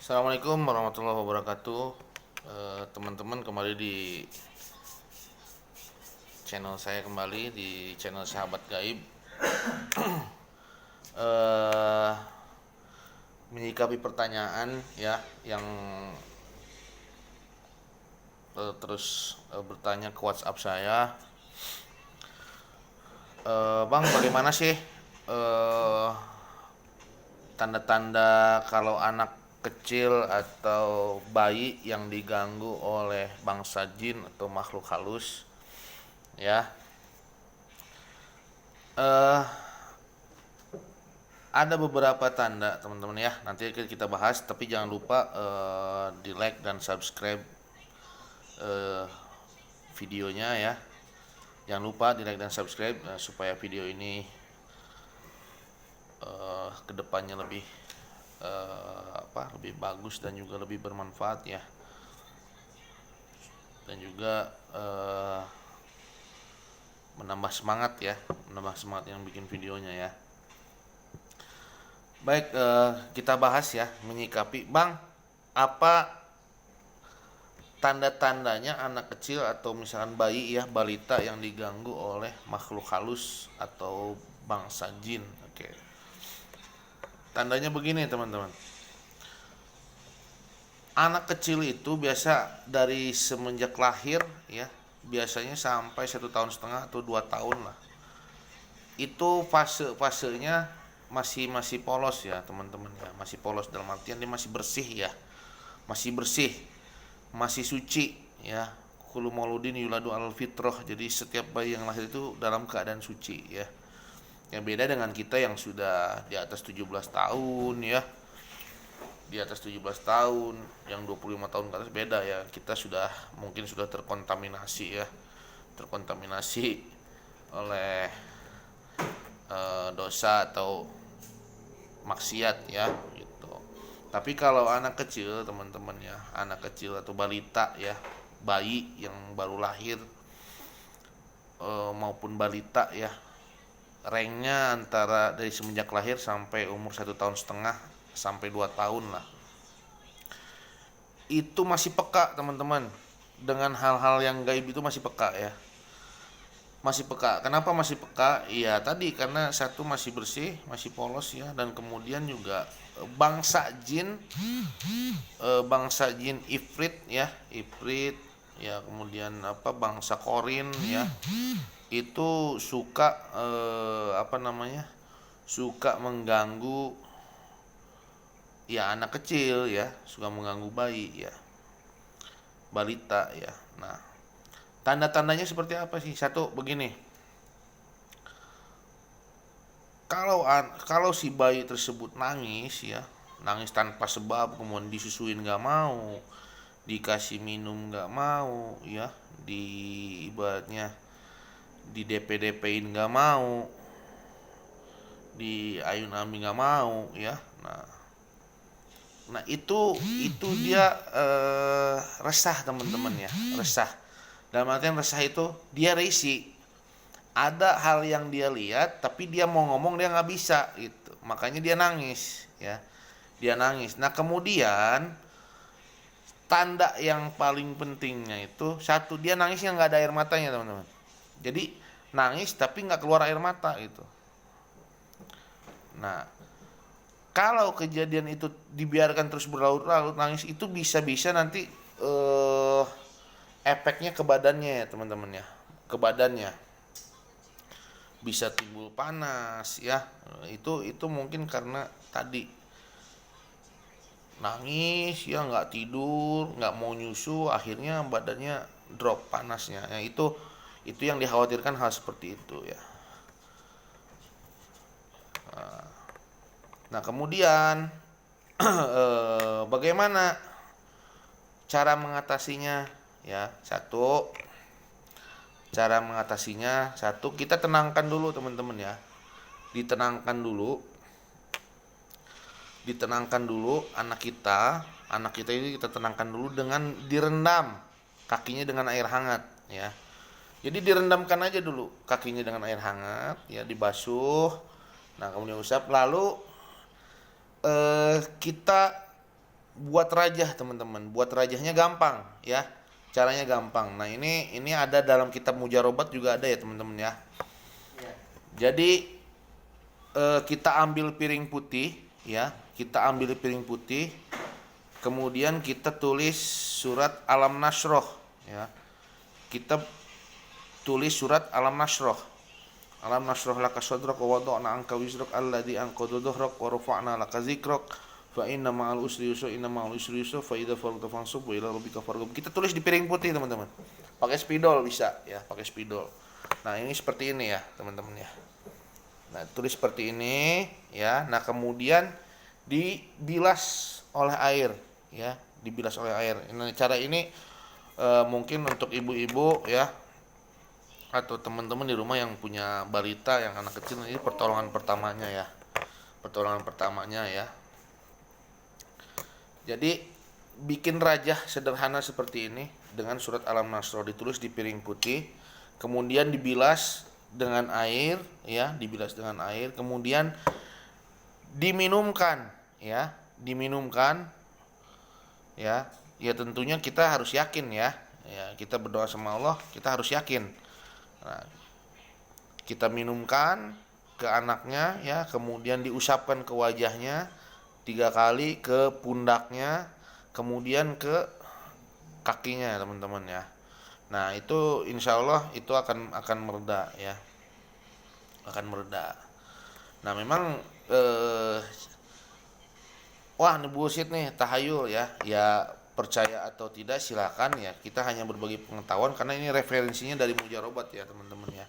Assalamualaikum warahmatullahi wabarakatuh. Teman-teman, kembali di channel saya, kembali di channel Sahabat Gaib. eh Menyikapi pertanyaan ya yang terus bertanya ke WhatsApp saya. Bang, bagaimana sih tanda-tanda kalau anak kecil atau bayi yang diganggu oleh bangsa jin atau makhluk halus ya? eh ada beberapa tanda, teman-teman ya. Nanti kita bahas, tapi jangan lupa di like dan subscribe eh, videonya ya. Jangan lupa di like dan subscribe supaya video ini kedepannya lebih lebih bagus dan juga lebih bermanfaat ya. Dan juga menambah semangat ya, menambah semangat yang bikin videonya ya. Baik, kita bahas ya, menyikapi Bang, apa tanda-tandanya anak kecil atau misalkan bayi ya, balita yang diganggu oleh makhluk halus atau bangsa jin. Oke. Tandanya begini, teman-teman. Anak kecil itu biasa dari semenjak lahir ya, biasanya sampai 1,5 tahun atau 2 tahun lah. Itu fase-fasenya masih polos ya, teman-teman ya. Masih polos dalam artian dia masih bersih ya. Masih bersih, masih suci ya. Kullu mauludin yuladu al fitrah. Jadi setiap bayi yang lahir itu dalam keadaan suci ya. Yang beda dengan kita yang sudah di atas 17 tahun ya. Di atas 17 tahun, yang 25 tahun ke atas beda ya. Kita sudah mungkin sudah terkontaminasi ya. Terkontaminasi oleh dosa atau maksiat ya gitu. Tapi kalau anak kecil, teman-teman ya, anak kecil atau balita ya, bayi yang baru lahir maupun balita ya, ranknya antara dari semenjak lahir sampai umur 1,5 tahun sampai 2 tahun lah, itu masih peka, teman-teman, dengan hal-hal yang gaib. Itu masih peka ya, masih peka. Kenapa masih peka? Iya tadi, karena satu masih bersih, masih polos ya, dan kemudian juga bangsa jin, ifrit ya, kemudian bangsa korin ya, itu suka suka mengganggu ya anak kecil ya, suka mengganggu bayi ya, balita ya. Nah, tanda-tandanya seperti apa sih? Satu, begini. Kalau si bayi tersebut nangis ya, nangis tanpa sebab, kemudian disusuin nggak mau, dikasih minum nggak mau ya, ibaratnya di DP-DP-in nggak mau, di ayun-ami nggak mau ya. Nah itu dia resah, teman-teman ya, resah. Dalam artian resah itu dia risih. Ada hal yang dia lihat tapi dia mau ngomong dia nggak bisa gitu. Makanya dia nangis ya. Dia nangis. Nah, kemudian tanda yang paling pentingnya itu satu, dia nangisnya nggak ada air matanya, teman-teman. Jadi nangis tapi nggak keluar air mata gitu. Nah, kalau kejadian itu dibiarkan terus berlarut-larut nangis, itu bisa-bisa nanti efeknya ke badannya ya, teman-teman ya. Ke badannya bisa timbul panas ya. Itu mungkin karena tadi nangis ya, nggak tidur, nggak mau nyusu, akhirnya badannya drop panasnya ya. Itu yang dikhawatirkan, hal seperti itu ya. Nah, kemudian bagaimana cara mengatasinya ya? Satu, kita tenangkan dulu, teman-teman ya. Ditenangkan dulu anak kita ini kita tenangkan dulu dengan direndam kakinya dengan air hangat ya. Jadi direndamkan aja dulu kakinya dengan air hangat ya, dibasuh. Nah, kemudian usap, lalu kita buat rajah teman-teman. Buat rajahnya gampang ya. Caranya gampang. Nah, ini ada dalam kitab Mujarobat juga ada ya teman-teman ya. Jadi kita ambil piring putih ya. Kita ambil piring putih. Kemudian kita tulis surat Alam Nasroh ya. Kita tulis surat Alam Nasroh. Alam nasroh laka sadrak wa wada'na anka wizrak alladzi anqadha dhahrak wa rafa'na laka dzikrak fa inna ma'al usri yusra inna ma'al usri yusra fa idza faragta fansub wa ila rabbika farghab. Kita tulis di piring putih teman-teman. Pakai spidol bisa ya, pakai spidol. Nah, ini seperti ini ya, teman-teman ya. Nah, tulis seperti ini ya. Nah, kemudian dibilas oleh air ya, dibilas oleh air. Nah, cara ini mungkin untuk ibu-ibu ya, atau teman-teman di rumah yang punya balita, yang anak kecil, ini pertolongan pertamanya ya. Pertolongan pertamanya ya. Jadi bikin rajah sederhana seperti ini dengan surat Alam Nasroh, ditulis di piring putih, kemudian dibilas dengan air ya, dibilas dengan air, kemudian diminumkan ya, diminumkan ya. Ya tentunya kita harus yakin ya. Ya, kita berdoa sama Allah, kita harus yakin. Nah, kita minumkan ke anaknya ya, kemudian diusapkan ke wajahnya 3 kali, ke pundaknya, kemudian ke kakinya teman-teman ya. Nah, itu insya Allah itu akan mereda ya, akan mereda. Nah, memang wah ini bullshit nih, tahayul ya. Ya percaya atau tidak silakan ya, kita hanya berbagi pengetahuan karena ini referensinya dari Mujarobat ya teman-teman ya,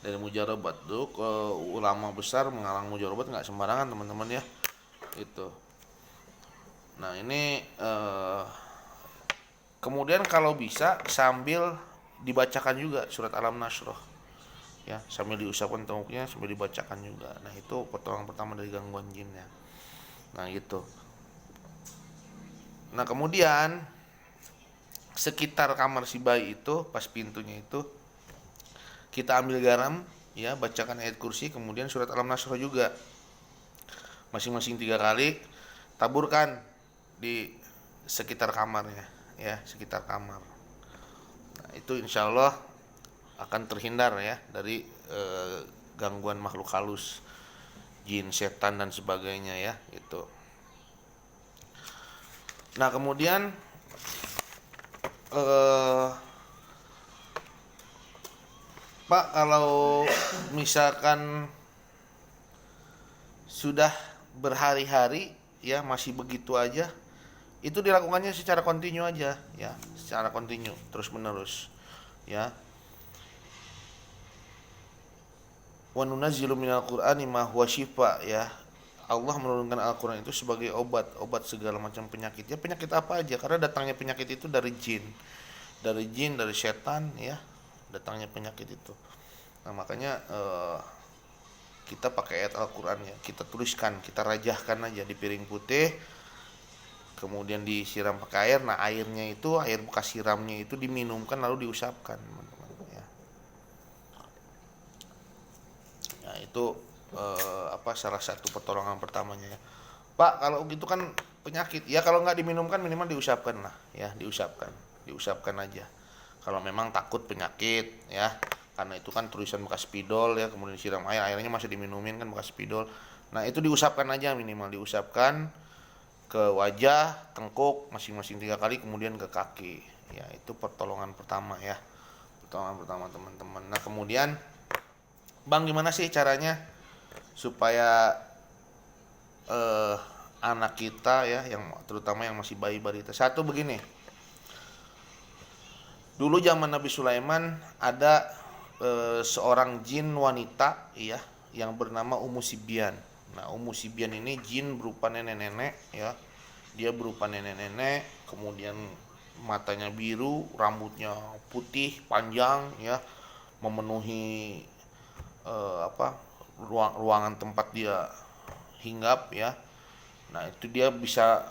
dari Mujarobat tuh ulama besar mengarang Mujarobat, nggak sembarangan teman-teman ya itu. Nah, ini kemudian kalau bisa sambil dibacakan juga surat Alam Nasroh ya, sambil diusapkan tenguknya, sambil dibacakan juga. Nah, itu pertolongan pertama dari gangguan jin ya. Nah, gitu. Nah, kemudian sekitar kamar si bayi itu, pas pintunya itu, kita ambil garam ya, bacakan ayat kursi, kemudian surat Alam Nasroh juga masing-masing 3 kali, taburkan di sekitar kamarnya ya, sekitar kamar. Nah, itu insya Allah akan terhindar ya dari gangguan makhluk halus, jin, setan dan sebagainya ya itu. Nah, kemudian Pak, kalau misalkan sudah berhari-hari ya masih begitu aja, itu dilakukannya secara kontinu aja ya, secara kontinu terus menerus ya. Wa nunazzilu minal qur'ani ma huwa syifa ya. Allah menurunkan Al-Quran itu sebagai obat segala macam penyakit. Ya, penyakit apa aja, karena datangnya penyakit itu dari jin, dari setan ya, datangnya penyakit itu. Nah, makanya kita pakai ayat Al-Quran ya, kita tuliskan, kita rajahkan aja di piring putih, kemudian disiram pakai air. Nah, airnya itu, air bekas siramnya itu diminumkan lalu diusapkan teman-teman ya. Nah, itu salah satu pertolongan pertamanya ya. Pak, kalau gitu kan penyakit ya, kalau nggak diminumkan minimal diusapkan lah ya, diusapkan aja kalau memang takut penyakit ya, karena itu kan tulisan bekas spidol ya, kemudian disiram air, airnya masih diminumin kan bekas spidol. Nah, itu diusapkan aja, minimal diusapkan ke wajah, tengkuk masing-masing 3 kali, kemudian ke kaki ya. Itu pertolongan pertama ya, pertolongan pertama teman-teman. Nah, kemudian Bang, gimana sih caranya supaya anak kita ya, yang terutama yang masih bayi balita. Satu, begini, dulu zaman Nabi Sulaiman ada seorang jin wanita ya yang bernama Ummu Sibyan. Nah, Ummu Sibyan ini jin berupa nenek-nenek ya, dia berupa nenek-nenek, kemudian matanya biru, rambutnya putih panjang ya, memenuhi ruangan tempat dia hinggap ya. Nah, itu dia bisa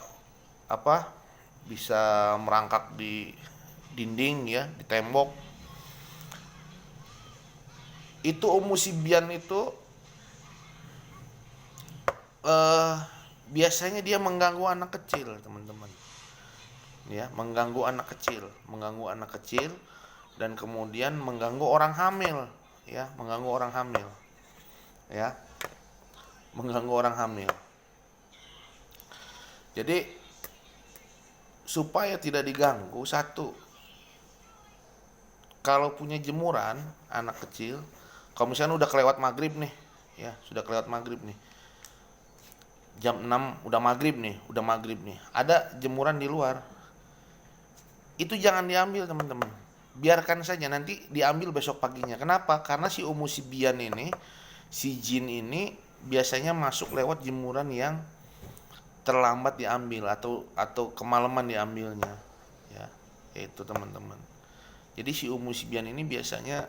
bisa merangkak di dinding ya, di tembok. Itu Ummu Sibyan itu biasanya dia mengganggu anak kecil, teman-teman. Ya, mengganggu anak kecil dan kemudian mengganggu orang hamil, ya, mengganggu orang hamil. Ya, mengganggu orang hamil. Jadi supaya tidak diganggu, satu, kalau punya jemuran anak kecil, kalau misalnya udah kelewat maghrib nih, ya sudah kelewat maghrib nih, jam 6 udah maghrib nih, ada jemuran di luar, itu jangan diambil, teman-teman. Biarkan saja, nanti diambil besok paginya. Kenapa? Karena si umusibian ini, si jin ini biasanya masuk lewat jemuran yang terlambat diambil atau kemalaman diambilnya, ya, itu teman-teman. Jadi si umusibian ini biasanya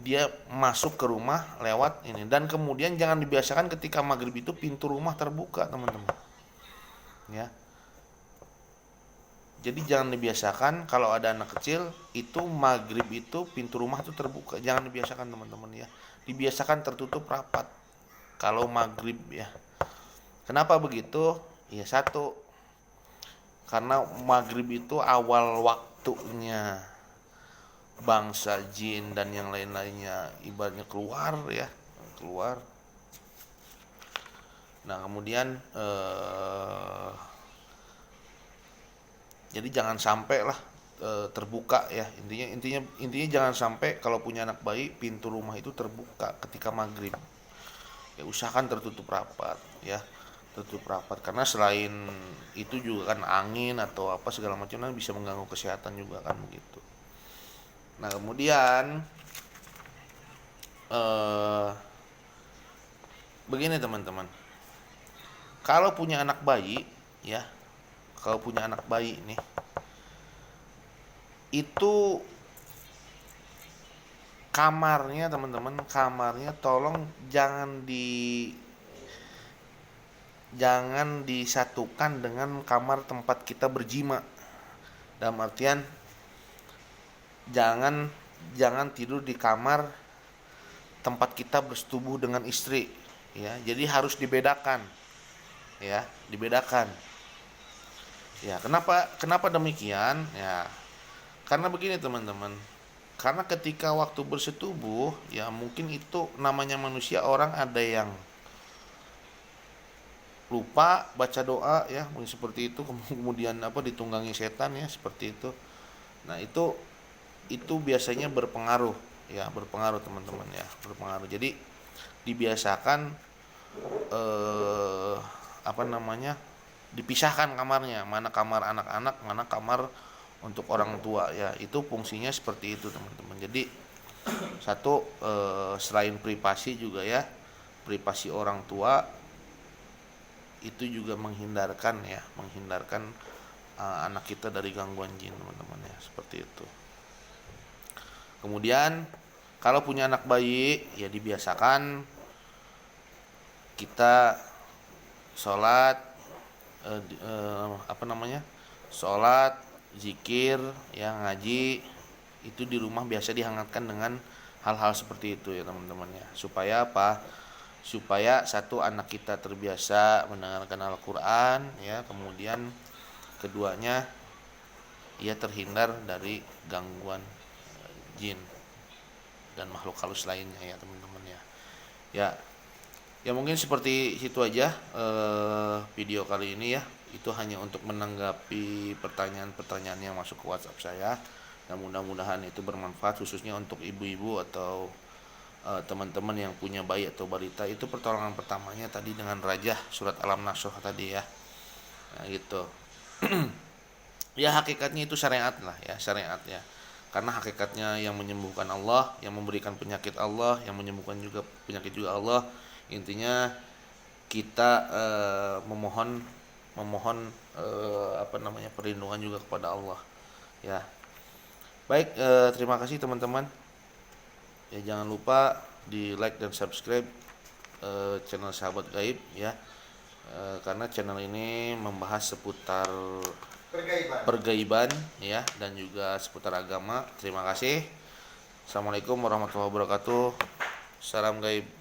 dia masuk ke rumah lewat ini, dan kemudian jangan dibiasakan ketika maghrib itu pintu rumah terbuka, teman-teman. Ya, jadi jangan dibiasakan kalau ada anak kecil itu maghrib itu pintu rumah itu terbuka, jangan dibiasakan, teman-teman, ya. Dibiasakan tertutup rapat kalau maghrib, ya. Kenapa begitu? Ya, satu, karena maghrib itu awal waktunya bangsa jin dan yang lain-lainnya ibaratnya keluar, ya, keluar. Nah, kemudian jadi jangan sampai lah terbuka, ya. Intinya jangan sampai kalau punya anak bayi pintu rumah itu terbuka ketika maghrib. Ya, usahakan tertutup rapat, ya. Tertutup rapat, karena selain itu juga kan angin atau apa segala macam kan bisa mengganggu kesehatan juga kan begitu. Nah, kemudian begini, teman-teman. Kalau punya anak bayi, ya. Kalau punya anak bayi nih, itu kamarnya, teman-teman, kamarnya tolong jangan disatukan dengan kamar tempat kita berjima. Dalam artian jangan tidur di kamar tempat kita bersetubuh dengan istri, ya. Jadi harus dibedakan, ya, dibedakan. Ya, kenapa demikian? Ya, karena begini, teman-teman. Karena ketika waktu bersetubuh, ya mungkin itu namanya manusia, orang ada yang lupa baca doa, ya, mungkin seperti itu, kemudian ditunggangi setan, ya, seperti itu. Nah, itu biasanya berpengaruh, ya, berpengaruh, teman-teman, ya, berpengaruh. Jadi dibiasakan dipisahkan kamarnya, mana kamar anak-anak, mana kamar untuk orang tua, ya. Itu fungsinya seperti itu, teman-teman. Jadi satu, selain privasi juga, ya, privasi orang tua itu juga menghindarkan anak kita dari gangguan jin, teman-teman, ya, seperti itu. Kemudian kalau punya anak bayi, ya dibiasakan kita sholat, sholat, zikir, ya, ngaji, itu di rumah biasa dihangatkan dengan hal-hal seperti itu, ya, teman-teman, ya. Supaya apa? Supaya satu, anak kita terbiasa mendengarkan Al-Quran, ya. Kemudian keduanya, ia terhindar dari gangguan jin dan makhluk halus lainnya, ya, teman-teman, ya. Ya mungkin seperti itu aja video kali ini, ya. Itu hanya untuk menanggapi pertanyaan-pertanyaan yang masuk ke WhatsApp saya, dan mudah-mudahan itu bermanfaat, khususnya untuk ibu-ibu atau teman-teman yang punya bayi atau balita. Itu pertolongan pertamanya tadi dengan rajah surat Alam-Nasrh tadi, ya. Nah, gitu. Ya, hakikatnya itu syariat lah, ya, syariat, ya. Karena hakikatnya yang menyembuhkan Allah, yang memberikan penyakit Allah, yang menyembuhkan juga penyakit juga Allah. Intinya kita memohon perlindungan juga kepada Allah, ya. Baik, terima kasih, teman-teman. Ya, jangan lupa di like dan subscribe channel Sahabat Gaib, ya. Karena channel ini membahas seputar pergaiban, ya, dan juga seputar agama. Terima kasih. Assalamualaikum warahmatullahi wabarakatuh. Salam gaib.